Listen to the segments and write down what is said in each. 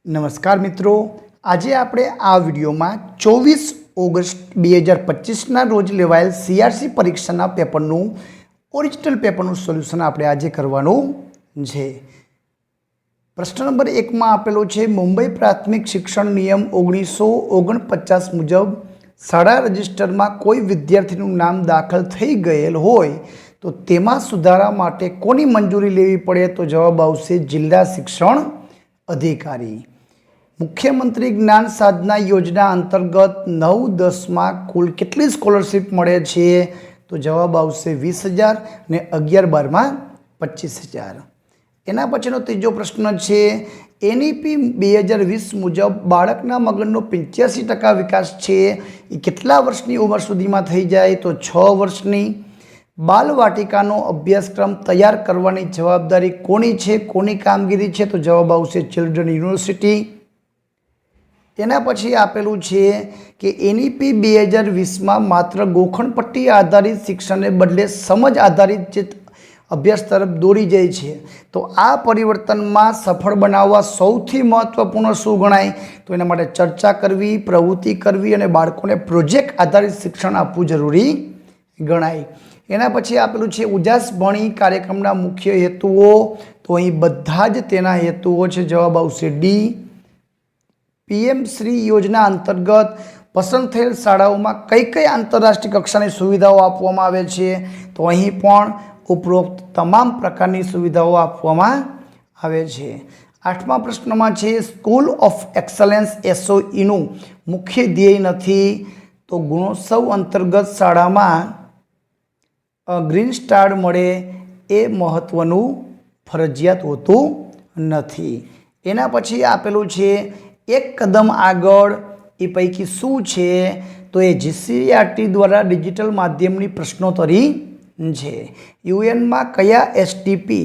નમસ્કાર મિત્રો, આજે આપણે આ વિડીયોમાં 24 ઓગસ્ટ 2025ના રોજ લેવાયેલ સીઆરસી પરીક્ષાના પેપરનું ઓરિજિનલ પેપરનું સોલ્યુશન આપણે આજે કરવાનું છે। પ્રશ્ન નંબર 1માં આપેલો છે, મુંબઈ પ્રાથમિક શિક્ષણ નિયમ 1949 મુજબ શાળા રજિસ્ટરમાં કોઈ વિદ્યાર્થીનું નામ દાખલ થઈ ગયેલ હોય તો તેમાં સુધારા માટે કોની મંજૂરી લેવી પડે? તો જવાબ આવશે જિલ્લા શિક્ષણ अधिकारी। मुख्यमंत्री ज्ञान साधना योजना अंतर्गत 9-10 कुल कितनी स्कॉलरशिप मळे छे? तो जवाब आवशे 20,000 ने 11-12 में 25,000। एना पछीनो तीजो प्रश्न छे, एनईपी 2020 मुजब बाळकना मगजनो 85% विकास छे ए केटला वर्षनी उमर सुधीमां थई जाय? तो 6 वर्षनी। बालवाटिकानो अभ्यासक्रम तैयार करवानी जवाबदारी कोनी छे, कोनी कामगीरी छे? तो जवाब आवशे चिल्ड्रन यूनिवर्सिटी। एना पछी आपेलू छे कि एनईपी 2020 में मात्र गोखणपट्टी आधारित शिक्षण ने बदले समझ आधारित अभ्यास तरफ दौड़ी जाय छे। तो आ परिवर्तन में सफल बनाववा सौथी महत्वपूर्ण शुं गणाय? तो एना माटे चर्चा करवी, प्रवृत्ति करवी अने बाळकोने प्रोजेक्ट आधारित शिक्षण आपवुं जरूरी गणाय। एना पछी आपेलू छे उजास भणी कार्यक्रमना मुख्य हेतुओ। तो अहीं बधा ज तेना हेतुओ छे। जवाब आवशे डी। पीएम श्री योजना अंतर्गत पसंद थयेल शाळाओमां कई कई आंतरराष्ट्रीय कक्षानी सुविधाओ आपवामां आवे छे? तो अहीं पण उपरोक्त तमाम प्रकारनी सुविधाओ आपवामां आवे छे। 8मा प्रश्नमां छे, स्कूल ऑफ एक्सलन्स एसओई नुं मुख्य ध्येय नथी। तो गुणोत्सव अंतर्गत शाळामां ग्रीन स्टार मळे ए महत्वनुं फरजियात होतुं नथी। एना पछी आपेलुं छे एक कदम आगळ ए पैकी शुं छे? तो ए जीसीईआरटी द्वारा डिजिटल माध्यमनी प्रश्नोत्तरी छे। यूएन में कया एसटीपी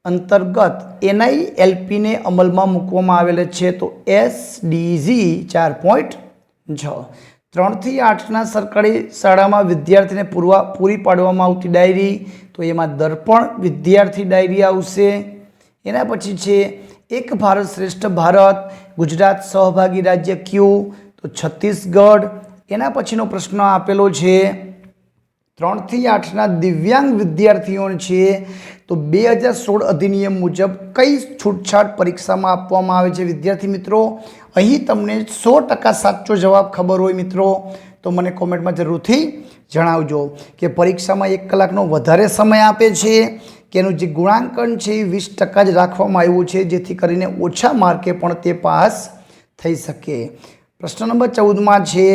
अंतर्गत एनआईएलपी ने अमल में मूकवामां आवेल छे? तो एसडीजी 4.6। 3 થી 8 सरकारी शाला में विद्यार्थी ने पूरी पाडवामां आवती डायरी? तो एमां दर्पण विद्यार्थी डायरी आवशे। एना पछी छे एक भारत श्रेष्ठ भारत, गुजरात सहभागी राज्य क्यू? तो छत्तीसगढ़। एना पछीनो प्रश्न आपेलो छे, 3 થી 8 दिव्यांग विद्यार्थीओ छे तो 2016 अधिनियम मुजब कई छूटछाट परीक्षा में आपवामां आवे छे? विद्यार्थी मित्रों, अहीं तमने 100% साचो जवाब खबर होय मित्रों तो मने कॉमेंट में जरूरथी जणावजो कि परीक्षा में 1 कलाकनो वधारे समय आपे छे कि एनुं जे गुणांकन छे 20% ज राखवामां आव्युं छे जेथी करीने ओछा मार्के पण ते पास थई शके। प्रश्न नंबर 14 में छे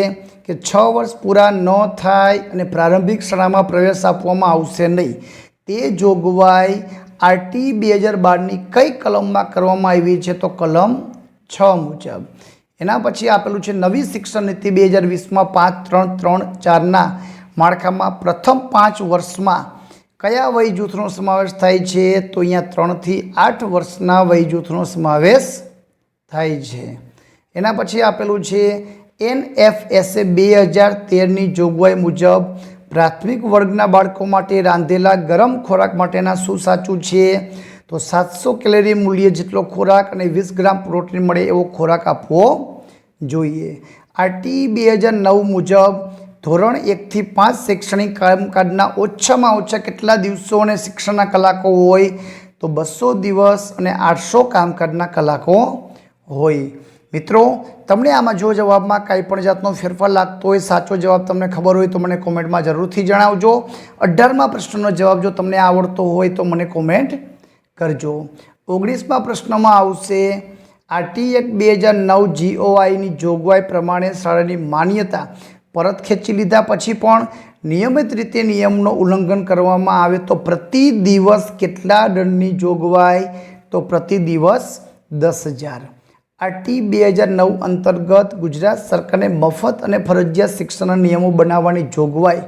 कि 6 वर्ष पूरा न थाय अने प्रारंभिक शाळामां प्रवेश आपवामां आवशे नहीं ते जोगवाई आरटी 2012 नी कई कलममां करवामां आवी छे? तो कलम 6 मुजब। एना पछी आपेलुं छे नवी शिक्षण नीति 2020 में 5-3-3-4 ना माळखामां प्रथम 5 वर्षमां कया वय जूथनो समावेश थाय छे? तो अहींया 3 થી 8 वर्षना वय जूथनो समावेश थाय छे। एना पछी आपेलुं छे एनएफएसए 2013 नी जोगवाई मुजब प्राथमिक वर्गना बाळको माटे रांधेला गरम खोराक माटेना शुं साचुं छे? तो 700 कैलोरी मूल्य जेटलो खोराक अने 20 ग्राम प्रोटीन मळे एवो खोराक आपवो जोईए। आरटी 2009 मुजब धोरण 1 થી 5 शैक्षणिक कामकाजना ओछामां ओछा केटला दिवसों अने शिक्षणना कलाको होय? तो 200 दिवस अने 800 कामकाजना कलाको होय। मित्रों, तमने आमां जो जवाबमां कांई पण जातनो फेरफार लागतो होय, साचो जवाब तमने खबर होय तो मने कॉमेंटमां जरूरथी जणावजो। 18मा प्रश्ननो जवाब जो तमने आवडतो होय तो मने कॉमेंट करजो। 19मा प्रश्नमा आवशे, आरटी एक्ट 2009 जीओआई नी जोगवाई प्रमाणे शाळानी मान्यता परत खेंची लीधा पछी पण नियमित रीते नियमनो उल्लंघन करवामां आवे तो प्रति दिवस केटला दंडनी जोगवाई? तो प्रति दिवस 10,000। आरटी 2009 अंतर्गत गुजरात सरकार ने मफत अने फरजियात शिक्षण नियमों बनाववानी जोगवाई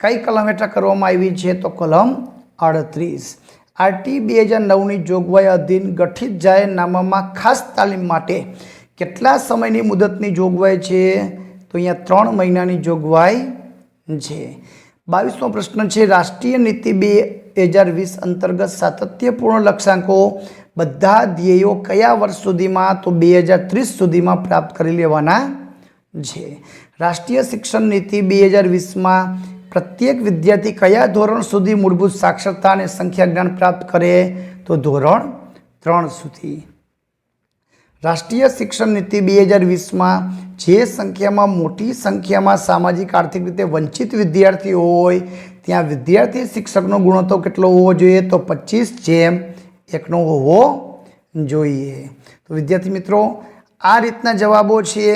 कई कलम हेठळ करवामां आवी छे? तो कलम 38। आरटी 2009 नी जोगवाई अधीन गठित जाહેરનામામાં खास तालीम माटे केटला समयनी मुदतनी जोगवाई छे? तो अहींया 3 महीनानी जोगवाई छे। 22मो प्रश्न छे, राष्ट्रीय नीति 2020 अंतर्गत सातत्यपूर्ण लक्ष्यांकों બધા ધ્યેયો કયા વર્ષ સુધીમાં? તો 2030 સુધીમાં પ્રાપ્ત કરી લેવાના છે. રાષ્ટ્રીય શિક્ષણ નીતિ 2020માં પ્રત્યેક વિદ્યાર્થી કયા ધોરણ સુધી મૂળભૂત સાક્ષરતા અને સંખ્યા જ્ઞાન પ્રાપ્ત કરે? તો ધોરણ 3 સુધી. રાષ્ટ્રીય શિક્ષણ નીતિ 2020માં જે સંખ્યામાં મોટી સંખ્યામાં સામાજિક આર્થિક રીતે વંચિત વિદ્યાર્થીઓ હોય ત્યાં વિદ્યાર્થી શિક્ષકનો ગુણોત્તર કેટલો હોવો જોઈએ? તો 25:1 હોવો જોઈએ. તો વિદ્યાર્થી મિત્રો, આ રીતના જવાબો છે.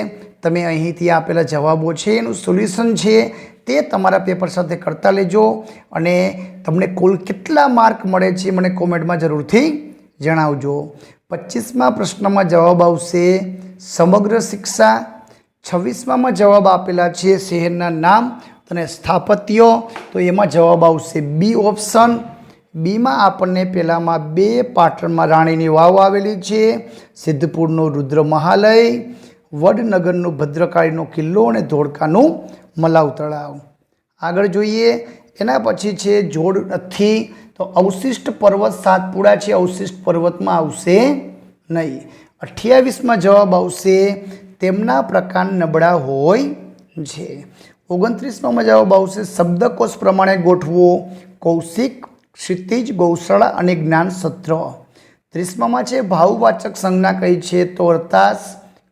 તમે અહીંથી આપેલા જવાબો છે એનું સોલ્યુશન છે તે તમારા પેપર સાથે કરતા લેજો અને તમને કુલ કેટલા માર્ક મળે છે મને કોમેન્ટમાં જરૂરથી જણાવજો. 25મા પ્રશ્નમાં જવાબ આવશે સમગ્ર શિક્ષા. 26માં જવાબ આપેલા છે શહેરના નામ અને સ્થાપત્યો, તો એમાં જવાબ આવશે બી ઓપ્શન. બીમાં આપણને પહેલામાં 2 પાટણમાં રાણીની વાવ આવેલી છે, સિદ્ધપુરનો રુદ્ર મહાલય, વડનગરનો ભદ્રકાળીનો કિલ્લો અને ધોળકાનું મલાવ તળાવ. આગળ જોઈએ, એના પછી છે જોડ નથી તો અવશિષ્ટ પર્વત સાતપુડા છે, અવશિષ્ટ પર્વતમાં આવશે નહીં. 28માં જવાબ આવશે તેમના પ્રકાર નબળા હોય છે. 29માં જવાબ આવશે શબ્દકોશ પ્રમાણે ગોઠવો, કૌશિક, ક્ષિતિજ, ગૌશાળા અને જ્ઞાન સત્ર. 30માં છે ભાવવાચક સંજ્ઞા કઈ છે? તો અર્તાસ,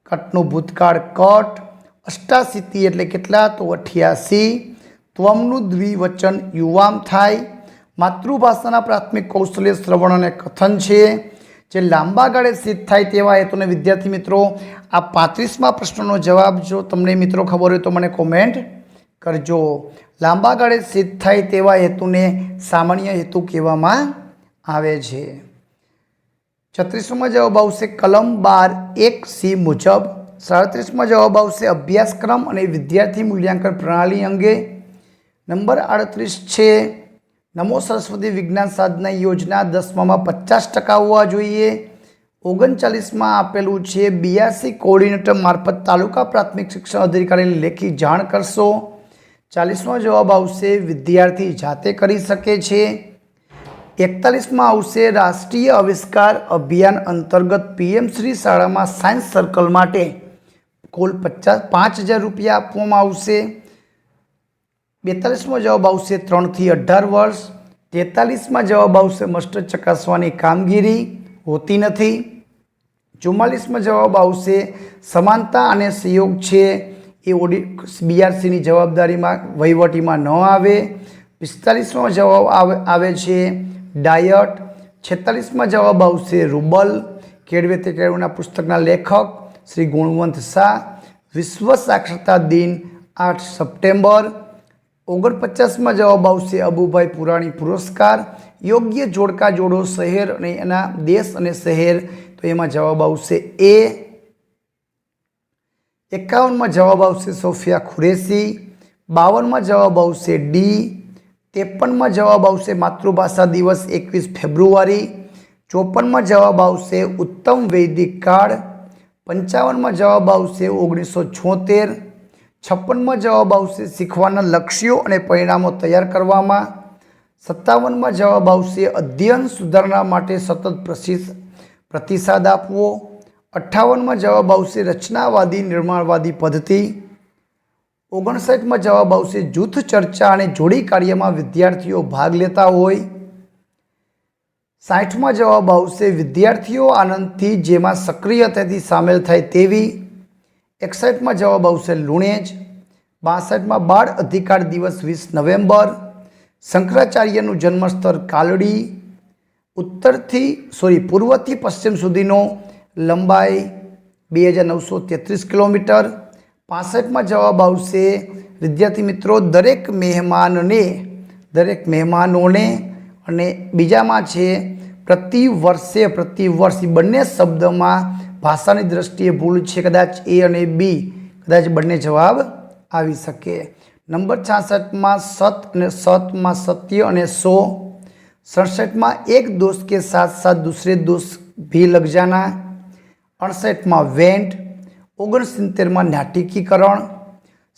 કટનું ભૂતકાળ કટ, અષ્ટાશીતિ એટલે કેટલા? તો 88. ત્વમનું દ્વિવચન યુવામ થાય. માતૃભાષાના પ્રાથમિક કૌશલ્ય શ્રવણ અને કથન છે. જે લાંબા ગાળે સિદ્ધ થાય તેવા હેતુને વિદ્યાર્થી મિત્રો, આ 35મા પ્રશ્નનો જવાબ જો તમને મિત્રો ખબર હોય તો મને કોમેન્ટ કરજો. લાંબા ગાળે સિદ્ધ થાય તેવા હેતુને સામાન્ય હેતુ કહેવામાં આવે છે. 36માં જવાબ આવશે કલમ 12(1)(c) મુજબ. 37માં જવાબ આવશે અભ્યાસક્રમ અને વિદ્યાર્થી મૂલ્યાંકન પ્રણાલી અંગે. નંબર 38 છે નમો સરસ્વતી વિજ્ઞાન સાધના યોજના 10માં 50% હોવા જોઈએ. 39માં આપેલું છે 82 કોઓર્ડિનેટર મારફત તાલુકા પ્રાથમિક શિક્ષણ અધિકારીને લેખી જાણ કરશો. 40માં જવાબ આવશે વિદ્યાર્થી જાતે કરી શકે છે. 41માં આવશે રાષ્ટ્રીય આવિષ્કાર અભિયાન અંતર્ગત PM-શ્રી શાળામાં સાયન્સ સર્કલ માટે કુલ 5,000 રૂપિયા આપવામાં આવશે. 42માં જવાબ આવશે 3 થી 18 વર્ષ. 43માં જવાબ આવશે મસ્ટર ચકાસવાની કામગીરી હોતી નથી. 44માં જવાબ આવશે સમાનતા અને સહયોગ છે એ BRCની જવાબદારીમાં વહીવટીમાં ન આવે. 45માં જવાબ આવે છે ડાયટ. 46માં જવાબ આવશે રૂબલ. કેળવે તે કેળવના પુસ્તકના લેખક શ્રી ગુણવંત શાહ. વિશ્વ સાક્ષરતા દિન 8 સપ્ટેમ્બર. 49માં જવાબ આવશે અબુભાઈ પુરાણી પુરસ્કાર. યોગ્ય જોડકા જોડો શહેર અને એના દેશ અને શહેર, તો એમાં જવાબ આવશે એ. 51માં જવાબ આવશે સોફિયા ખુરેશી. 52માં જવાબ આવશે ડી. 53માં જવાબ આવશે માતૃભાષા દિવસ 21 ફેબ્રુઆરી. 54માં જવાબ આવશે ઉત્તમ વૈદિક કાળ. 55માં જવાબ આવશે 1976. 56માં જવાબ આવશે શીખવાના લક્ષ્યો અને પરિણામો તૈયાર કરવામાં. 57માં જવાબ આવશે અધ્યયન સુધારણા માટે સતત પ્રતિસાદ આપવો. 58માં જવાબ આવશે રચનાવાદી નિર્માણવાદી પદ્ધતિ. 59માં જવાબ આવશે જૂથ ચર્ચા અને જોડી કાર્યમાં વિદ્યાર્થીઓ ભાગ લેતા હોય. 60માં જવાબ આવશે વિદ્યાર્થીઓ આનંદથી જેમાં સક્રિયતાથી સામેલ થાય તેવી. 61માં જવાબ આવશે લુણેજ. 62માં બાળ અધિકાર દિવસ 20 નવેમ્બર. શંકરાચાર્યનું જન્મસ્થળ કાલડી. પૂર્વથી પશ્ચિમ સુધીનો લંબાઈ 2933 કિલોમીટર. 65માં જવાબ આવશે વિદ્યાર્થી મિત્રો દરેક મહેમાનોને અને બીજામાં છે પ્રતિ વર્ષ બંને શબ્દમાં ભાષાની દ્રષ્ટિએ ભૂલ છે, કદાચ એ અને બી કદાચ બંને જવાબ આવી શકે. નંબર 66માં સત અને સતમાં સત્ય અને 100. 67માં એક दोस्त के साथ साथ दूसरे दोस्त भी लग जाना. 68માં વેન્ટ. 69માં નાટકીકરણ.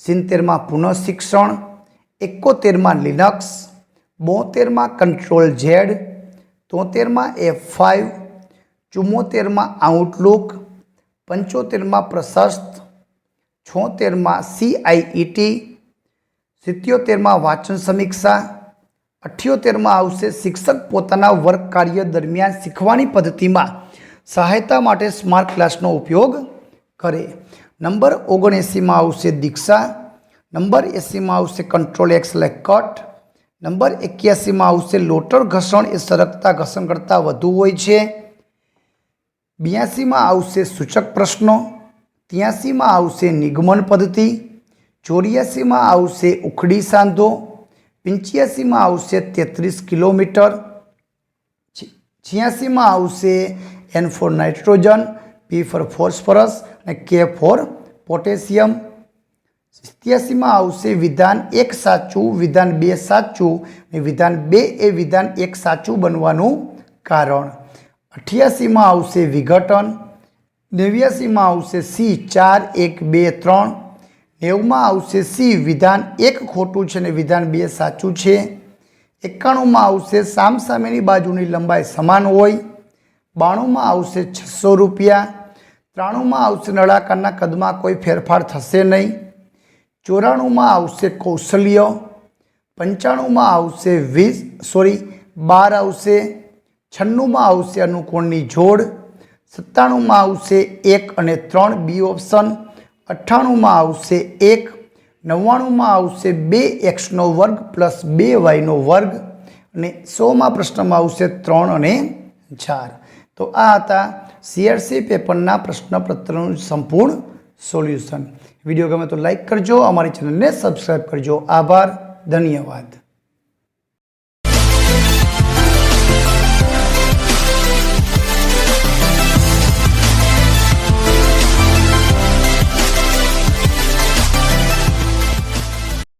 70માં પુનઃશિક્ષણ. 71માં લિનક્સ. 72માં કંટ્રોલ Z. 73માં F5. 74માં આઉટલુક, 75માં પ્રશસ્ત, 76માં CIET, 77માં વાંચન સમીક્ષા, 78માં આવશે શિક્ષક પોતાના વર્ગ કાર્ય દરમિયાન શીખવાની પદ્ધતિમાં સહાયતા માટે સ્માર્ટ ક્લાસનો ઉપયોગ કરે. નંબર 79માં આવશે દીક્ષા, નંબર 80માં આવશે control X like cut, number 81માં આવશે લોટર ઘર્ષણ એ સરકતા ઘર્ષણ કરતાં વધુ હોય છે. 82માં આવશે સૂચક પ્રશ્નો, 83માં આવશે નિગમન પદ્ધતિ, 84માં આવશે ઉખડી સાંધો, 85માં આવશે 33 કિલોમીટર, 86માં આવશે N for nitrogen, P for phosphorus અને K ફોર પોટેશિયમ. 87માં આવશે વિધાન 1 સાચું, વિધાન 2 સાચું અને વિધાન 2 એ વિધાન 1 સાચું બનવાનું કારણ. 88માં આવશે વિઘટન, 89માં આવશે C 4 1 2 3, 90માં આવશે C વિધાન 1 ખોટું છે અને વિધાન 2 સાચું છે. 91માં આવશે સામસામેની બાજુની લંબાઈ સમાન હોય. 92માં આવશે 600 રૂપિયા. 93માં આવશે નળાકારના કદમાં કોઈ ફેરફાર થશે નહીં. 94માં આવશે કૌશલ્ય. 95માં આવશે 12 આવશે. 96માં આવશે અનુકોણની જોડ. 97માં આવશે 1 અને 3 બી ઓપ્શન. 98માં આવશે 1. 99માં આવશે 2x² + 2y² અને 100માં પ્રશ્નમાં આવશે 3 અને 4. તો આ હતા CRC પેપરના પ્રશ્નપત્રનું સંપૂર્ણ સોલ્યુશન. વિડીયો ગમે તો લાઈક કરજો, અમારી ચેનલને સબસ્ક્રાઈબ કરજો. આભાર, ધન્યવાદ.